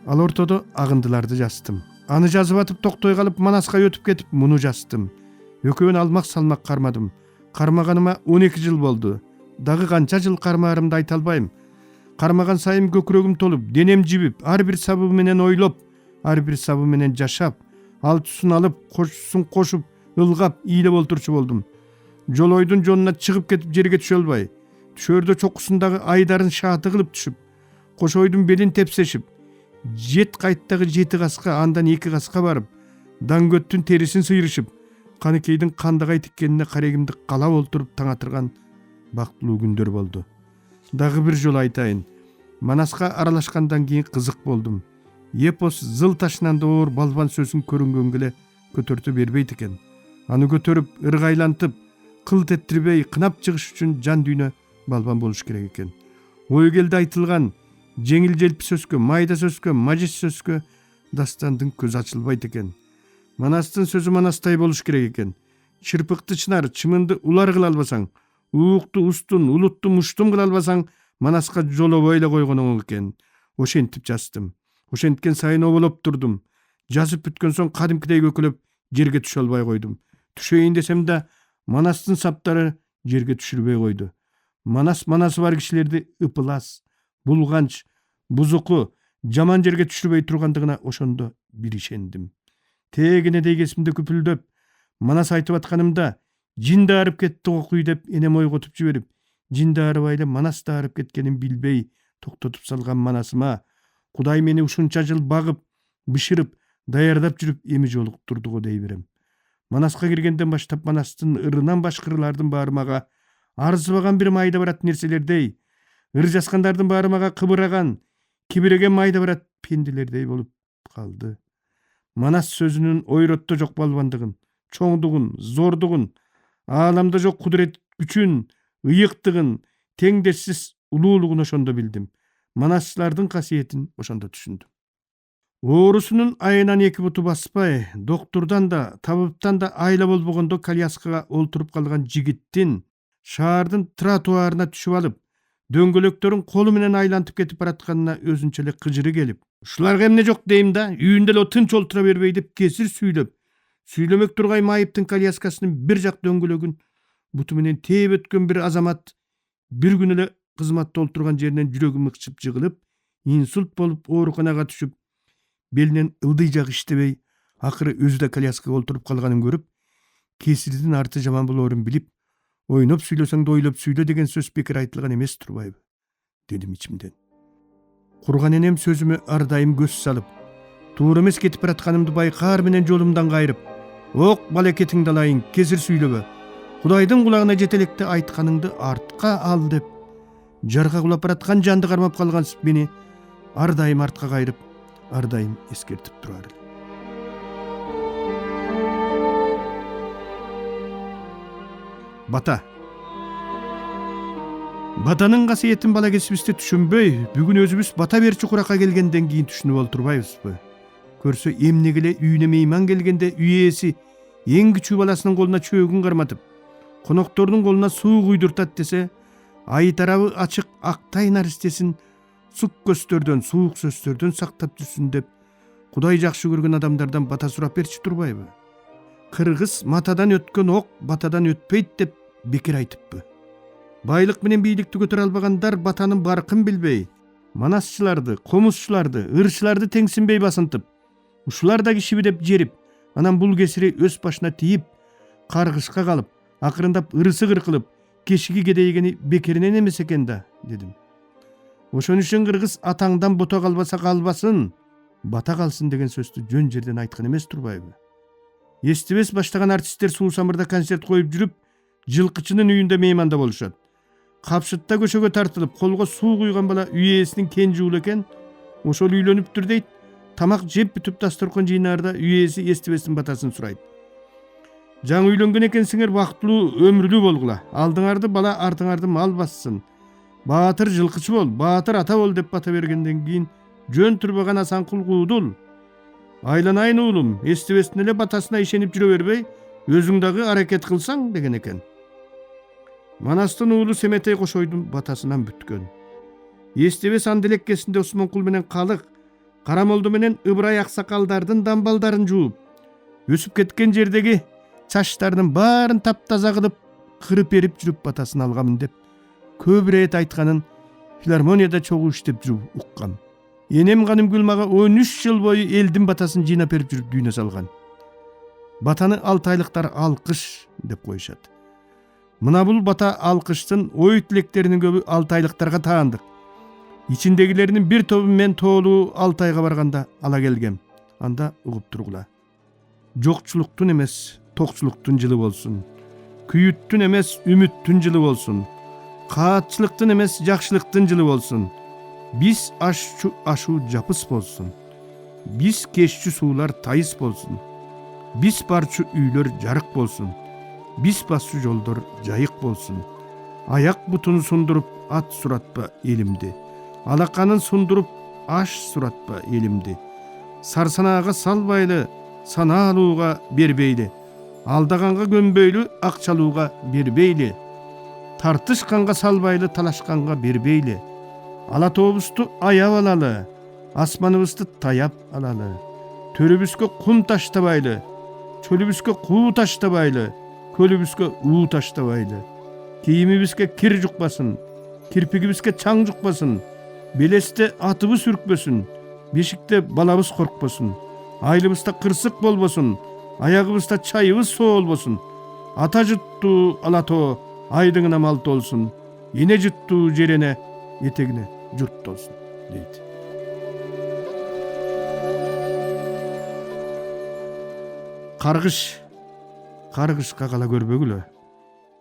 Ал ортодо агындыларды жаздым. Аны жазып атып токтой калып Манаска өтүп кетип муну жаздым. Экөөнү алмак салмак кармадым. Кармаганыма 12 жыл болду. Дагы канча жыл кармаарымды айта албайм. Кармаган сайын көкүрөгүм толуп, денем жибип, ар бир сабы менен ойлоп, ар бир сабы менен жашап, алтысын алып, кошусун кошуп, ылгап, ыйлап олтурчу болдум. Жолойдун жонуна чыгып кетип жерге түшө албай, түшөрдө чокусундагы айдарын шааты кылып түшүп, кошойдун белин тепсешип, жет кайттагы 7 каска, андан 2 каска барып, даңгөттүн терисин сыйрышып, каныкейдин кандагай тиккенине карегимди калап олтуруп таң атырган бактылуу күндөр болду. Дагы бир жолу айтайын. Манаска аралашкандан кийин кызык болдум. Эпос зыл ташынан да оор балбан сөзүн көрүнгөнгө эле көтөртө бербейт экен. Аны көтөрүп, ыргайлантып, кылт эттирбей кынап чыгыш үчүн жан дүйнө балбан болуш керек экен. Ой келди айтылган жеңил желпи сөзгө, майда сөзгө, мажис сөзгө дастандын көзү ачылбайт экен. Манастын сөзү манастай болуш керек экен. Чырпыкты чынар, чымынды улар кыла албасаң, уукту устун, улутту муштум кыла албасаң, Манаска жолобой эле койгон оңой экен. Ошентип жаздым. Ошенткен сайын оболоп турдум. Жазып бүткөн соң кадимкидей көкөлөп жерге түшө албай койдум. Түшөйүн десем да, Манастын саптары жерге түшүрбөй койду. Манасы бар кишилерди ыпылас, булганч, бузуку, жаман жерге түшүрбөй тургандыгына ошондо бир ишендим. Тегинедей кесимде күпүлдөп, Манас айтып атканымда жин да арып кетти окуй деп энем ойготуп жиберип, жин да арыбай эле Манас да арып кеткенин билбей токтотуп салган Манасыма Кудай мени ушунча жыл багып, бышырып, даярдап жүрүп эми жолуктурду го дей берем. Манаска киргенден баштап Манастын ырынан башка ырлардын баары мага арзыбаган бир майда барат нерселердей, ыр жазгандардын баары мага кыбыраган, кибиреген майда барат пенделердей болуп калды. Манас сөзүнүн ойротто жок балбандыгын, чоңдугун, зордугун, ааламда жок кудурет күчүн, ыйыктыгын, теңдешсиз улуулугун ошондо билдим. Манасчылардын касиетин ошондо түшүндүм. Оорусунун айынан 2 буту баспай, доктурдан да, табыптан да айла болбогондо коляскага олтуруп калган жигиттин шаардын тротуарына түшүп алып, дөңгөлөктөрүн колу менен айлантып кетип баратканына өзүнчө эле кыжыры келип, ушуларга эмне жок дейм да, үйүндө эле тынч олтура бербей деп кесир сүйлөп, сүйлөмөк тургай майыптын коляскасынын бир жак дөңгөлөгүн буту менен тээп өткөн бир азамат бир күн эле кызматта олтурган жеринен жүрөгү мыкчып жыгылып, инсульт болуп ооруканага түшүп, белинен ылдый жагы иштебей, акыры өзү да коляскага олтуруп калганын көрүп, кесирдин арты жаман болоорун билип, ойноп сүйлөсөң да ойлоп сүйлө деген сөз бекер айтылган эмес турбайбы, дедим ичимден. Курган энем сөзүмө ар дайым көз салып, туура эмес кетип баратканымды байкаар менен жолумдан кайрып, ок балекетиңди алайын, кесир сүйлөбө, Кудайдын кулагына жете электе айтканыңды артка ал деп, жарга кулап бараткан жанды кармап калгансып мени ар дайым артка кайрып, ар дайым эскертип турар эле. Бата. Батанын касиетин бала кезибизде түшүнбөй, бүгүн өзүбүз бата берчи куракка келгенден кийин түшүнүп олтурбайбызбы? Көрсө эмнеге эле үйүнө мейман келгенде үй ээси эң кичүү баласынын колуна чөөгүн карматып, коноктордун колуна суу куйдуртат десе, ай тарабы ачык актай наристесин сук көстөрдөн, суук сөздөрдөн сактап жүрсүн деп, Кудай жакшы көргөн адамдардан бата сурап берчи турбайбы? Кыргыз матадан өткөн ок батадан өтпөйт деп бекер айтыппы. Байлык менен бийликти көтөрө албагандар батанын баркын билбей, манасчыларды, комузчуларды, ырчыларды теңсинбей басынтып, ушулар да кишиби деп жерип, анан бул кесири өз башына тийип, каргышка калып, акырындап ырысы кыркылып, кешиги кедейгени бекеринен эмес экен да, дедим. Ошон үчүн кыргыз атаңдан бото калбаса калбасын, бата калсын деген сөздү жөн жерден айткан эмес турбайбы? Эстебес баштаган артисттер Суусамырда концерт коюп жүрүп, жылкычынын үйүндө мейманда болушат. Капшытта көшөгө тартылып, колго суу куйган бала үй ээсинин кенже уулу экен, ошол үйлөнүптүр дейт. Тамак жеп бүтүп дасторкон жыйнаарда үй ээси эстебестин батасын сурайт. Жаңы үйлөнгөн экенсиңер, бактылуу өмүрлүү болгула. Алдыңарды бала, артыңарды мал бассын. Баатыр жылкычы бол, баатыр ата бол деп бата бергенден кийин жөн турбаган Асанкул куудул. Айланайын уулум, эстебестин эле батасына ишенип жүрө бербей, өзүң дагы аракет кылсаң деген экен. Манастын уулу Семетей Кошойдун батасынан бүткөн. Эстебес анделеккесинде Осмонкул менен Калык Карамолду менен Ыбырай аксакалдардын дамбалдарын жууп, өсүп кеткен жердеги чачтардын баарын таптаза кылып, кырып берип жүрүп батасын алгамын деп көп ирет айтканын филармонияда чогуу иштеп жүрүп уккам. Энем Канымгүл мага 13 жыл бою элдин батасын жыйнап берип жүрүп дүйнө салган. Батаны алтайлыктар алкыш деп коюшат. Мына бул бата алкыштын ой тилектеринин көбү алтайлыктарга таандык. Ичиндегилеринин бир тобу мен тоолуу Алтайга барганда ала келгем. Анда угуп тургула. Жокчулуктун эмес, токчулуктун жылы болсун. Күйүттүн эмес, үмүттүн жылы болсун. Каатчылыктын эмес, жакшылыктын жылы болсун. Биз ашуу жапыс болсун. Биз кешчү суулар тайыс болсун. Биз барчу үйлөр жарык болсун. Биз басчу жолдор жайык болсун. Аяк бутун сундуруп ат суратпа элимди. Алаканын сундуруп аш суратпа элимди. Сарсанаага салбайлы, санаалууга бербейли. Алдаганга көмбөйлү, акчалууга бербейли. Тартышканга салбайлы, талашканга бербейли. Ала тообузду аяп алалы, асманыбызды таяп алалы. Төрүбүзгө кум таштабайлы, чөлүбүзгө куу таштабайлы, көлүбүзгө уу таштабайлы. Кийимибизге кир жукпасын, кирпигибизге чаң жукпасын, белесте атыбыз үркпөсүн, бешикте балабыз коркпосун, айлыбызда кырсык болбосун, аягыбызда чайыбыз соолбосун. Ата жутту алато айдыңына мал толсун, эне жутту жерене этегине журт толсун дейт. Каргышка кала көрбөгүлө.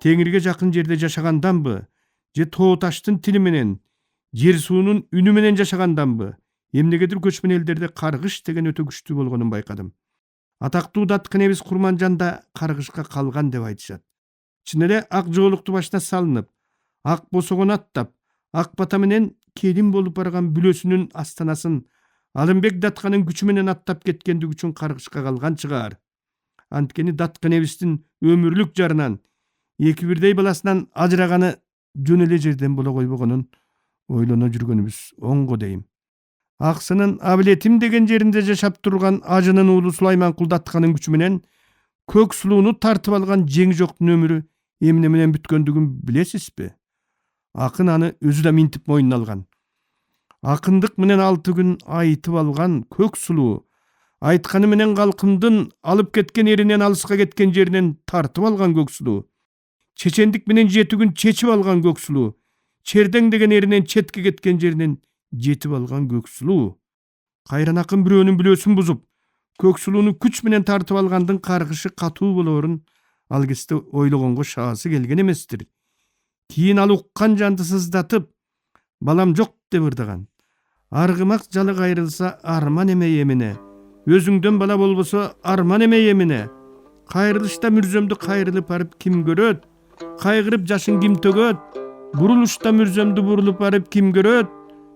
Теңирге жакын жерде жашаганданбы, же тоо таштын тили менен, жер суунун үнү менен жашаганданбы, эмнегедир көчмөн элдерде каргыш деген өтө күчтүү болгонун байкадым. Атактуу Даткынебиз Курманжан да каргышка калган деп айтышат. Чын эле ак жоолукту башына салынып, ак босогон аттап, ак бата менен келин болуп барган бүлөсүнүн астанасын Алымбек Датканын күчү менен аттап кеткендиги үчүн каргышка калган чыгар. Анткени Даткынебиздин өмүрлүк жарынан эки бирдей баласынан ажыраганы жөн эле жерден боло койбогонун ойлоно жүргөнүбүз оңго дейм. Аксынын Абилетим деген жеринде жашап турган ажынын уулу Сулайманкул Датканын күчү менен көк сулууну тартып алган жеңи жоктун өмүрү эмне менен бүткөндүгүн билесизби? Акын аны өзү да минтип мойнуна алган. Акындык менен 6 күн айтып алган көк сулуу, айтканы менен калкымдын алып кеткен эринен алыска кеткен жеринен тартып алган көк сулуу, чечендик менен 7 күн чечип алган көк сулуу, чердең деген эринен четке кеткен жеринен жетип алган көк сулуу. Кайран акын бирөөнүн бүлөсүн бузуп, көк сулууну күч менен тартып алгандын каргышы катуу болоорун ал кезде ойлогонго шаасы келген эместир. Кийин ал уккан жанды сыздатып, балам жок деп ырдаган. Аргымак жалы кайрылса арман эмей эмине, өзүңдөн бала болбосо арман эмей эмине. Кайрылышта мүрзөмдү кайрылып барып ким көрөт, кайгырып жашын ким төгөт, бурулушта мүрзөмдү бурулуп барып ким көрөт,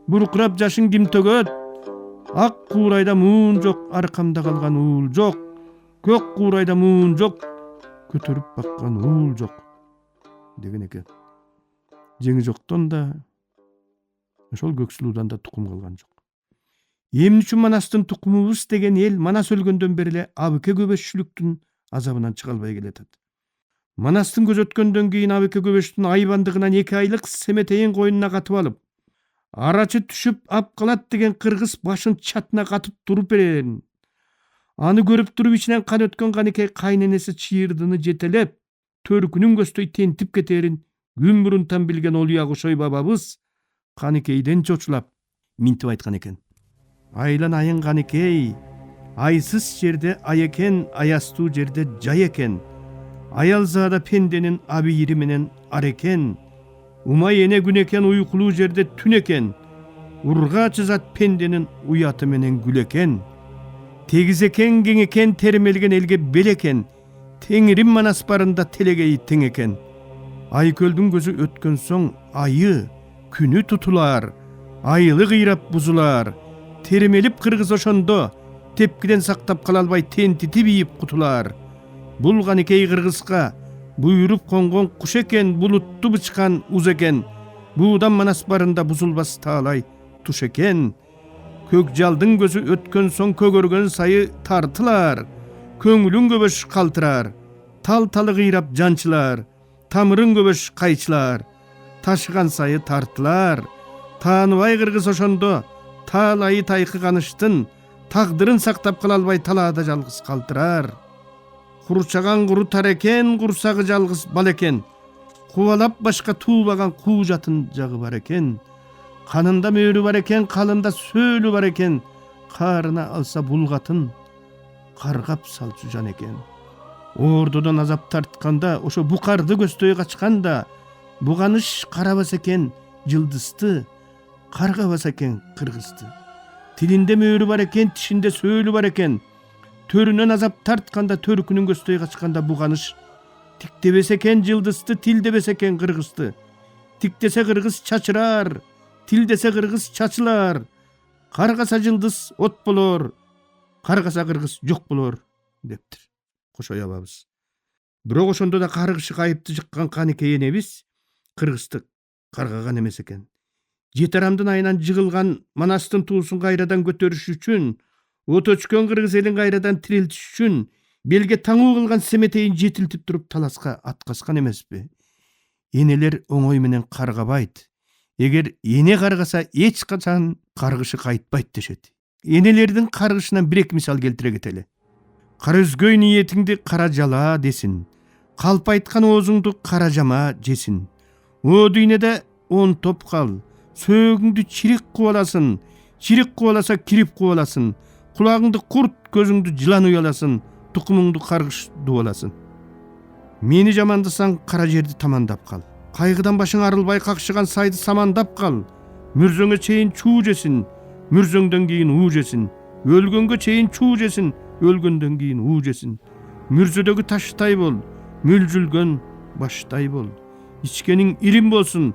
буркурап жашын ким төгөт. Ак куурайда муун жок, аркамда калган уул жок, көк куурайда муун жок, көтөрүп баккан уул жок деген экен. Жеңи жоктон да, ошол көк сулуудан да тукум калган жок. Эмне үчүн Манастын тукумубуз деген эл Манас өлгөндөн бери эле абыке көбөшчүлүктүн азабынан чыга албай келатат. Манастын көзөткөндөн кийин абыке көбөштүн айбандыгынан 2 айлык семетейин койнуна катып алып, арачы түшүп ап калат деген кыргыз башын чатына катып туруп берерин. Аны көрүп туруп ичинен кан өткөн Каникей кайненеси чыйырдыны жетелеп, төркүнүн көздөй тентип кетерин күн мурунтан билген Олуя Кошой бабабыз Каникейден чочулап минтип айткан экен. Айлан айын Каникей, айсыз жерде ай экен, аястуу жерде жай экен. Аялзаада пенденин абийири менен ар экен. Умай эне күн экен, уйкулуу жерде түн экен. Урга чызат пенденин уяты менен гүл экен. Тегиз экен, кең экен, термелген элге бел экен. Теңирим Манас барында телегей тең экен. Айкөлдүн көзү өткөн соң айы, күнү тутулар, айылы кыйрап бузулар. Термелип кыргыз ошондо, тепкиден сактап кала албай тентитип ийип кутулар. Бул Каникей кыргызга буйруп конгон куш экен, булутту бычкан уз экен. Буудан Манас барында бузулбас таалай туш экен. Kökjaldın gözü ötkön son kögörgön sayı tartılar. Köngülün göböş kaltırar. Tal gıyrap jançılar. Tamırın göböş kayçılar. Taşıgan sayı tartılar. Tanıbay kırgız oşondo. Talayı taykı kanıştın. Taqdırın saktap kılalbay talada жалgız kaltırar. Kurçagan kurutar eken, kursagı жалgız bal eken. Kuvalap başka tuğbagan kuğjatın jağı var eken. Kanında möürü var eken, kalında söylü var eken. Karına alsa bulgatın, kargap salçucan eken. Ordudan azap tartkanda, oşo bukardı göstöy kaçkanda, buganış karabas eken, jıldızdı, kargabas eken, kırgızdı. Tilinde möürü var eken, tişinde söylü var eken. Törünen azap tartkanda, törkünün göstöy kaçkanda buganış. Tiktebes eken, jıldızdı, tildebes eken, kırgızdı. Tiktese kırgız çaçırar, tildese kırgız çaçılar. Kargasa jıldız ot bolor, kargasa kırgız yok bolor, deptir. Koşoyababız. Бирок ошондо да каргышы кайыпты жыккан канекей энебиз кыргызды каргаган эмес экен. Жетарамдын айынан жыгылган Манастын туусун кайрадан көтөрүш үчүн, от өчкөн кыргыз элин кайрадан тирилтиш үчүн белге таңуу кылган семетейин жетилтип туруп таласка аткаскан эмеспи? Энелер оңой менен каргабайт. Эгер эне каргаса эч качан каргышы кайтпайт дешет. Энелердин каргышынан бир-эки мисал келтире кетели. Кара үзгөй ниетиңди кара жала десин. Калп айткан оозуңду кара жама жесин. О дүйнөдө 10 топ кал. Сөөгүңдү чирик кубаласын. Чирик кубаласа кирип кубаласын. Кулагыңды курт, көзүңдү жылан уяласын. Тукумуңду каргыш дубаласын. Мени жамандасаң кара жерди тамандап кал. Кайгыдан башың арылбай какшыган сайды самандап кал. Мүрзөңө чейин чуу жесин. Мүрзөңдөн кийин уу жесин. Өлгөнгө чейин чуу жесин. Өлгөндөн кийин уу жесин. Мүрзөдөгү таштай бол, мүлжүлгөн баштай бол. Ичкениң ирим болсун,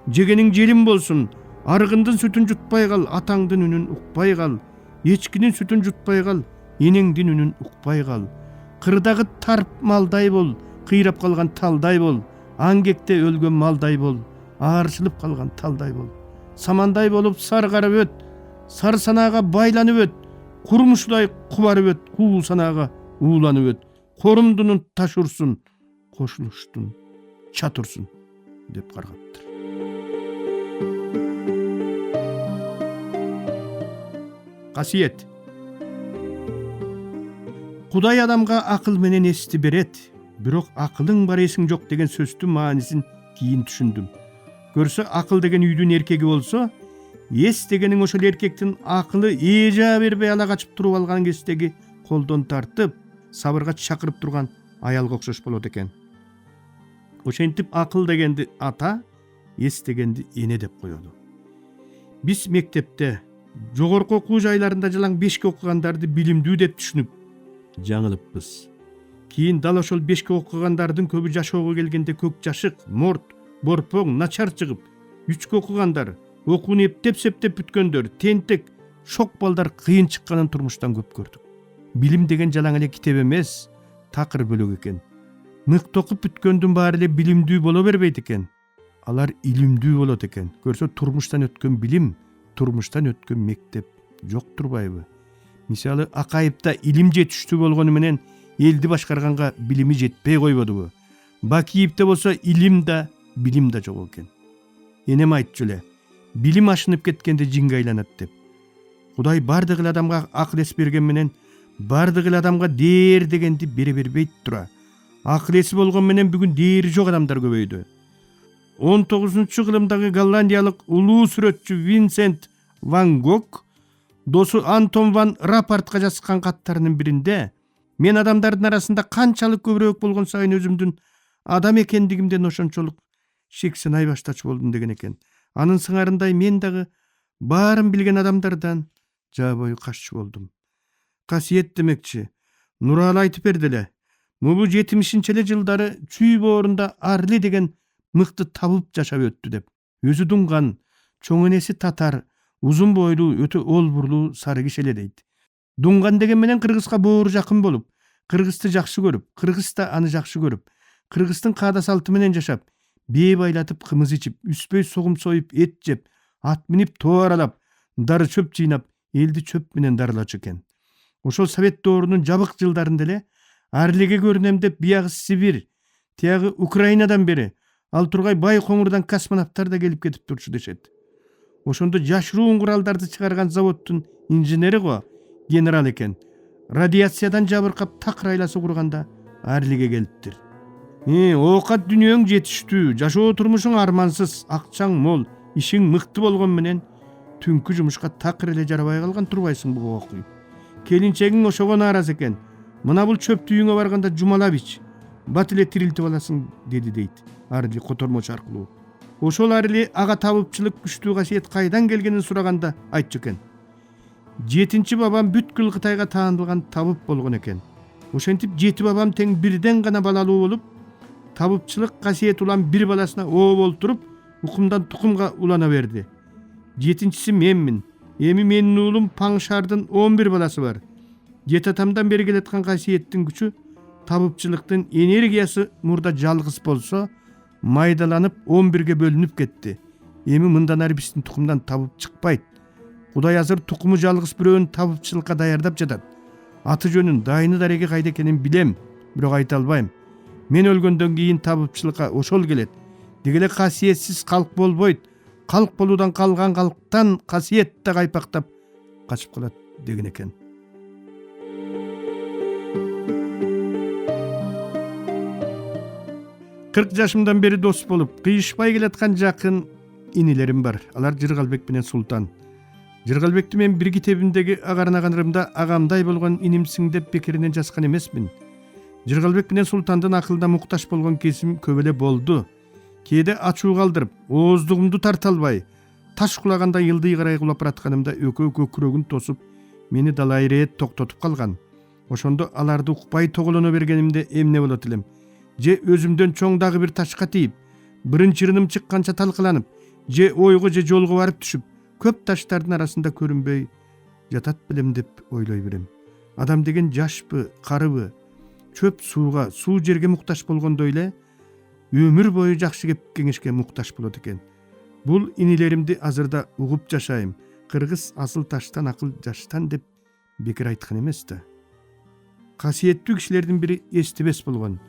жегениң желим болсун. Аргындын сүтүн жутпай кал, атаңдын үнүн укпай кал. Эчкинин сүтүн жутпай кал, энеңдин үнүн укпай кал. Кырдагы тарп малдай бол, кыйрап калган талдай бол. Аңгекте өлгөн малдай бол, аарчылып калган талдай бол. Самандай болуп сар карап өт, сар санаага байланып өт. Kurmuşlay kubarıp öt, kuğul sanağa uğulanıp öt. Korumdunun taşursun, koşuluştun, çatursun, dep kargaptır. Kasiyet. Kuday adamga akıl menen esti beret. Bирок akılın бар esing жок деген сөздүн маанисин кийин түшүндүм. Көрсө акыл деген үйдүн эркеги болсо, ес дегенің ошол эркектин акылы эжа бербей ала качып туруп алган кездеги колдон тартып, сабырга чакырып турган аялга окшош болот экен. Ошентип акыл дегенди ата, ес дегенди эне деп коёду. Биз мектепте жогорку окуу жайларында жылаң 5ке окугандарды билимдүү деп түшүнүп жаңылыппыз. Кийин дал ошол 5ке окугандардын көбү жашоого келгенде көк жашык, морт, борпоң, начар чыгып, 3ке окугандар, окууну эптеп-септеп бүткөндөр, тентек, шок балдар кыйын чыкканын турмуштан көп көрдүк. Билим деген жалаң эле китеп эмес, такыр бөлөк экен. Мыкты окуп бүткөндүн баары эле билимдүү боло бербейт экен. Алар илимдүү болот экен. Көрсө турмуштан өткөн билим, турмуштан өткөн мектеп жок турбайбы? Мисалы, Акаевда илим жетиштүү болгону менен элди башкарганга билими жетпей койбодубу? Бакиевде болсо илим да, билим да жок экен. Энем айтчу эле, билим ашынып кеткенде жинге айланат деп. Кудай бардык эле адамга акыл эс берген менен бардык эле адамга дээр дегенди бере бербейт тура. Акыл эси болгон менен бүгүн дээри жок адамдар көбөйдү. 19-кылымдагы голландиялык улуу сүрөтчү Винсент ван Гог досу Антон ван Рапартка жазган каттарынын биринде мен адамдардын арасында канчалык көбүрөөк болгон сайын өзүмдүн адам экендигимден ошончолук шексинай баштачу болдум деген экен. Анын сыңарындай мен дагы баарын билген адамдардан жаа бою кашчу болдум. Касиет демекчи, Нуралы айтып берди эле. Муну 70-эле жылдары чүй боорунда Арли деген мыкты табып жашап өттү деп. Өзү дунган, чоң энеси татар, узун бойлуу, өтө олбурлуу сары киши эле дейт. Дунган деген менен кыргызга боору жакын болуп, кыргызды жакшы көрүп, кыргыз да аны жакшы көрүп, кыргыздын каада салты менен жашап, бээ байлатып кымыз ичип, үспөй согум союп, эт жеп, ат минип тоо аралап, дары чөп жыйнап, элди чөп менен дарылачу экен. Ошол Совет доорунун жабык жылдарында эле Арлиге көрүнөм деп биягы Сибир, тиягы Украинадан бери ал тургай бай коңурдан космонавттар да келип кетип турчу дешет. Ошондо жашыруун куралдарды чыгарган заводдун инженери генерал экен. Радиациядан жабыркап такырайласы курганда Арлиге келиптир. Оокат дүнүйөң жетиштүү, жашоо турмушуң армансыз, акчаң мол, ишиң мыкты болгон менен түнкү жумушка такыр эле жарабай калган турбайсың буга окуй. Келинчегиң ошого нааразы экен. Мына бул чөптү үйүңө барганда жумалап ич. Бат эле тирилтип аласың деди дейт Арли котормочу аркылуу. Ошол Арли ага табыпчылык күчтүү касиет кайдан келгенин сураганда айтчу экен. 7 бабам бүткүл Кытайга таандылган табып болгон экен. Ошентип 7 бабам тең бирден гана балалуу болуп, табыпчылык касиет улам бир баласына оо болтуруп, укумдан тукумга улана берди. 7-си менмин. Эми менин уулум Паңшардын 11 баласы бар. Жетатамдан бери келаткан касиеттин күчү, табыпчылыктын энергиясы мурда жалгыз болсо, майдаланып 11ге бөлүнүп кетти. Эми мындан ары биздин тукумдан табып чыкпайт. Кудай азыр тукуму жалгыз бирөөнү табыпчылыкка даярдап жатат. Аты жөнүн, дайыны дареги кайда экенин билем, бирок айта албайм. Мен өлгөндөн кийин табыпчылыкка ошол келет. Дегеле касиетсиз калк болбойт. Калк болуудан калган калктан касиет да кайпактап качып калат деген экен. Кырк жашымдан бери дос болуп, кыйышпай келаткан жакын инилерим бар. Алар Жыргалбек менен Султан. Жыргалбекти мен бир китебимдеги агарнаганырымда агамдай болгон инимсиң деп бекеринен жазган эмесмин. Жыргалбек менен Султандын акылда мукташ болгон кезим көп эле болду. Кээде ачуу калдырып, ооздугумду тарта албай, таш кулаганда йылдый карай кулап баратканымда экөө көкүрөгүн тосуп, мени далай ирет токтотуп калган. Ошондо аларды укпай тоголоно бергенимде эмне болот элем? Же өзүмдөн чоң дагы бир ташка тийип, биринчирыным чыкканча талкаланып, же ойго же жолго барып түшүп, көп таштардын арасында көрүнбөй жатат белем деп ойлой берем. Адам деген жашпы, карыбы, чөп сууга, суу жерге мукташ болгондой эле өмүр бою жакшы кеп кеңешке мукташ болот экен. Бул инилеримди азырда угуп жашайм. Кыргыз асыл таштан акыл жаштан деп бекер айткан эмес да. Касиеттүү кишилердин бири Эстебес болгон.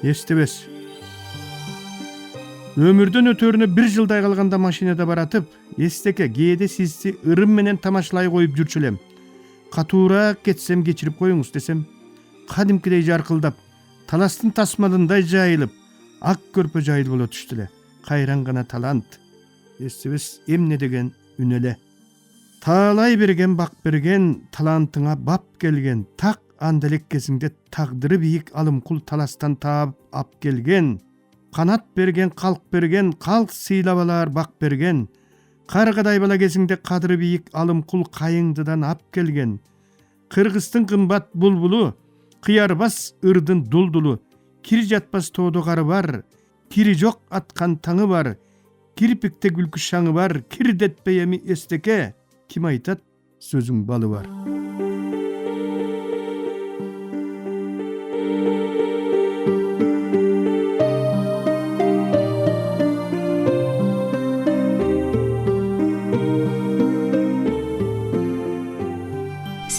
Эстебес. Өмүрдөн өтөрүнө 1 жылдай калганда машинада баратып, эстеке кээде сизди ырым менен тамашалай коюп жүрчү элем. Катуураак кетсем кечирип коюңуз десем, кадимкидей жаркылдап, таластын тасмалындай жайылып, ак көрпө жайыл боло түштү эле. Кайран гана талант. Эстебес эмне деген үн эле. Таалай берген, бак берген, талантыңа бап келген, так анделек кезиңде тагдыры бийик алымкул таластан таап ап келген. Канат берген, калк сыйлап алар бак берген. Каргадай бала кезиңде кадыры бийик алымкул кайыңдыдан ап келген. Кыргыздын кымбат булбулу, кыярбас ырдын дулдулу, кир жатпас тоодо кары бар, кири жок аткан таңы бар, кирпикте күлкү шаңы бар, кирдетпей эми эстеке, ким айтат сөзүң балы бар.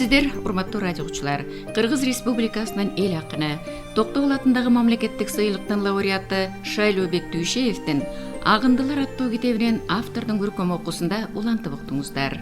Сиздер, урматтуу радио угуучулар, Кыргыз Республикасынын эл акыны, Токтогул атындагы мамлекеттик сыйлыктын лауреаты Шайлообек Дүйшеевдин Агындылар аттуу китебинен автордун көркөм окуусунда улантып уктуңуздар.